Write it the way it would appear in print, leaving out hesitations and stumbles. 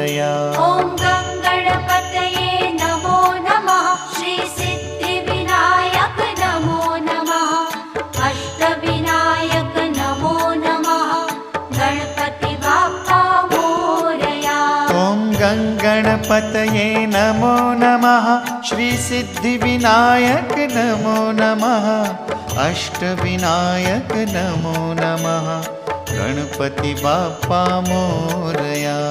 मोरया। ॐ गणपतये नमो नमः। श्री सिद्धिविनायक नमो नमः। अष्टविनायक नमो नमः। गणपति बाप्पा मोरया। ॐ गणपतये नमो नमः। श्री सिद्धिविनायक नमो नमः। अष्टविनायक नमो नमः। गणपति बाप्पा मोरया।